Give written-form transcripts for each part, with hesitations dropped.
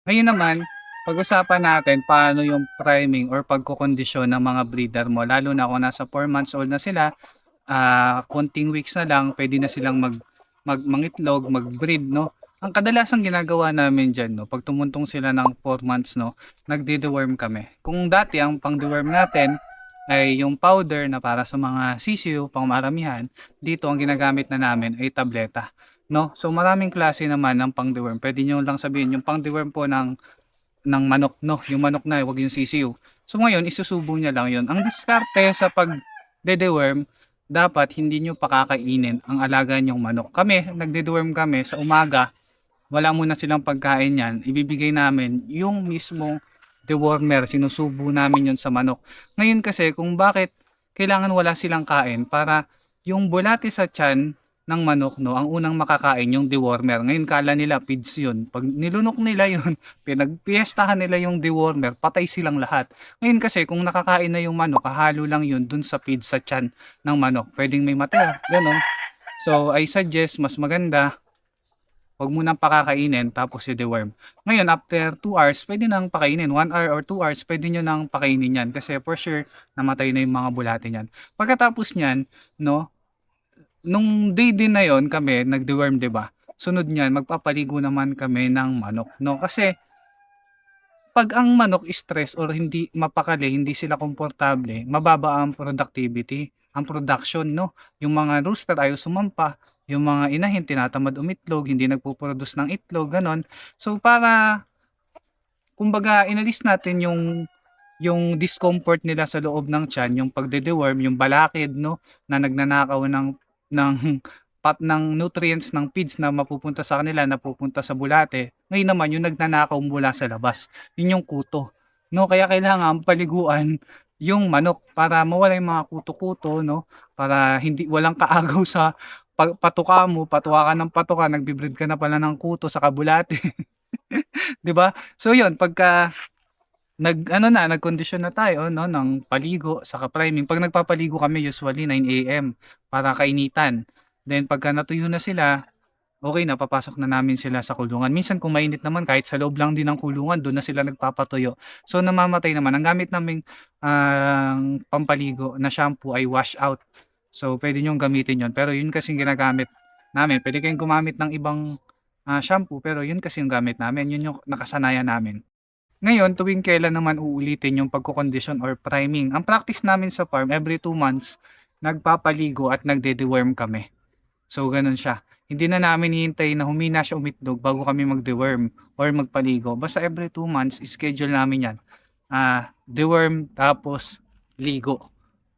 Ngayon naman, pag-usapan natin paano yung priming or pagkokondisyon ng mga breeder mo lalo na kung nasa 4 months old na sila, konting weeks na lang puwede na silang mangitlog, mag-breed 'no. Ang kadalasang ginagawa namin diyan 'no, 'pag tumuntong sila ng 4 months 'no, nagde-deworm kami. Kung dati ang pang-deworm natin ay yung powder na para sa mga sisiw, pangmaramihan, dito ang ginagamit na namin ay tableta 'no. So maraming klase naman ng pang-deworm, puwede niyo lang sabihin yung pang-deworm po ng manok 'no, yung manok na, huwag yung sisiw. So ngayon isusubo niya lang yun. Ang diskarte sa pagde-deworm, dapat hindi niyo pakakainin ang alaga niyong manok. Kami, nagde-deworm kami sa umaga, wala muna silang pagkain niyan, ibibigay namin yung mismong dewormer, sinusubo namin yun sa manok. Ngayon kasi kung bakit kailangan wala silang kain, para yung bulate sa tiyan ng manok 'no, ang unang makakain yung dewormer. Ngayon akala nila feeds yun, 'pag nilunok nila yun, pinagpiestahan nila yung dewormer, patay silang lahat. Ngayon kasi kung nakakain na yung manok, hahalo lang yun dun sa feed sa tiyan ng manok, puwedeng may matira, gano'n. So I suggest mas maganda, 'wag mo nang pakakainin tapos i-deworm. Ngayon after 2 hours puwede nang pakainin, 1 hour or 2 hours puwede niyo nang pakainin 'yan kasi for sure namatay na yung mga bulate niyan. Pagkatapos niyan 'no, nung day din na yon kami nag-deworm 'di ba, sunod niyan magpapaligo naman kami ng manok 'no, kasi 'pag ang manok stress or hindi mapakali, hindi sila komportable, mababa ang productivity, ang production 'no. Yung mga rooster ayaw sumampa, yung mga inahin tinatamad umitlog, hindi nagpo-produce ng itlog, gano'n. So para kumbaga inalis natin yung discomfort nila sa loob ng tiyan, yung pagde-deworm, yung balakid 'no, na nagnanakaw ng ng nutrients ng feeds na mapupunta sa kanila, napupunta sa bulate. Ngayon naman yung nagnanakaw mula sa labas, yun yung kuto 'no. Kaya kailangan paliguan yung manok para mawala yung mga kuto-kuto 'no, para hindi walang kaagaw sa patuka mo, patuka ka ng patuka, nagbi-breed ka na pala ng kuto sa bulate, 'di ba? So yun, pagka nag-ano na, nagkondisyon na tayo 'no, ng paligo saka priming. 'Pag nagpapaligo kami usually 9 AM para kainitan. Then pagka natuyo na sila, okey na papasok na namin sila sa kulungan. Minsan kung mainit naman kahit sa loob lang din ng kulungan dun na sila nagpapatuyo. So namamatay naman. Ang gamit naming, pampaligo na shampoo ay wash out. So puwede niyong gamitin yun, pero yun kasing ginagamit namin. Puwede kayong gumamit ng ibang, shampoo pero yun kasi yung gamit namin, yun yung nakasanayan namin. Ngayon, tuwing kailan naman uulitin yung pagkokondisyon or priming? Ang practice namin sa farm, every 2 months, nagpapaligo at nagde-deworm kami. So, ganun siya. Hindi na namin hinihintay na humina siya umitlog bago kami mag-deworm or magpaligo. Basta every 2 months, schedule namin yan. Deworm tapos ligo.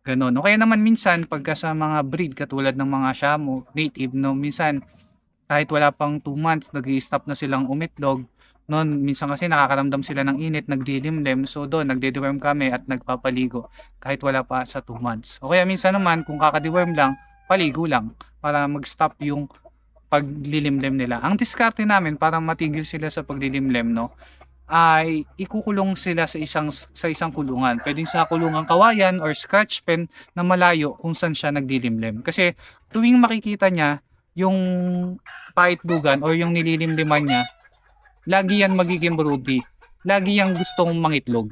Ganun. O kaya naman minsan, pagka sa mga breed, katulad ng mga Shamo, native, no, minsan, kahit wala pang 2 months, nag-i-stop na silang umitlog. No'n minsan kasi nakakaramdam sila ng init, naglilimlim, so do'n nagde-deworm kami at nagpapaligo kahit wala pa sa 2 months. O kaya minsan naman kung kaka-deworm lang, paligo lang para mag-stop yung paglilimlim nila. Ang diskarte namin para matigil sila sa paglilimlim 'no, ay ikukulong sila sa isang kulungan. Puwedeng sa kulungang kawayan or scratch pen na malayo kung saan siya naglilimlim. Kasi tuwing makikita niya yung paitlugan or yung nililimliman niya, lagi yan magiging broody, lagi yang gustong mangitlog.